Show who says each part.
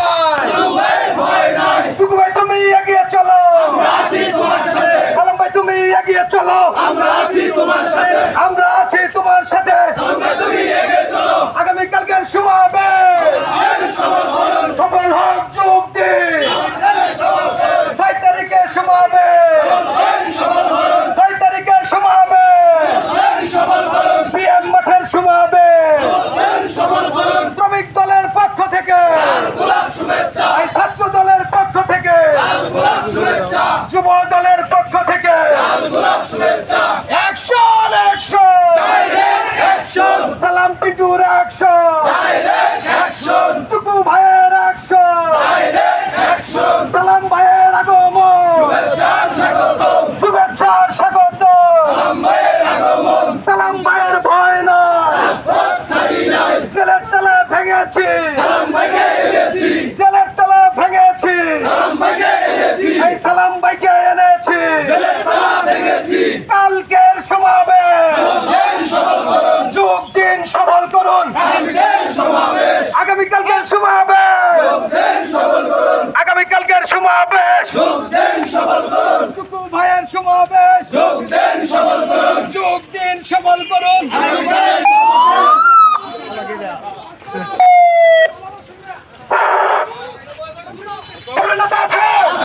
Speaker 1: নাই
Speaker 2: টুকু ভাই তুমি এগিয়ে চলো সালাম ভাই তুমি এগিয়ে চলো আমরা আছি তোমার সাথে আগামীকালকের সমাবেশ সফল হোক যোগ দিন 6 তারিখের সমাবেশ 6 তারিখের সমাবেশ পিএম মাঠের সমাবেশ শ্রমিক দলের পক্ষ থেকে এই ছাত্র দলের পক্ষ থেকে যুব দলের পক্ষ থেকে অ্যাকশন অ্যাকশন সালাম পিন্টুর অ্যাকশন টুকু ভাইয়ের অ্যাকশন সালাম ভাইয়ের আগমন শুভেচ্ছার স্বাগত সালাম ভাইয়ের ভয় নয় জেলের তলা ভেঙেছি জেলের তলা ভেঙেছি এই সালাম ভাইকে এনেছি কালকের সমাবেশ যোগ দিন সফল করুন আগামীকালকের সমাবেশ আগামীকালকের সমাবেশ টুকু ভাইয়ের সমাবেশ যোগ দিন সফল করুন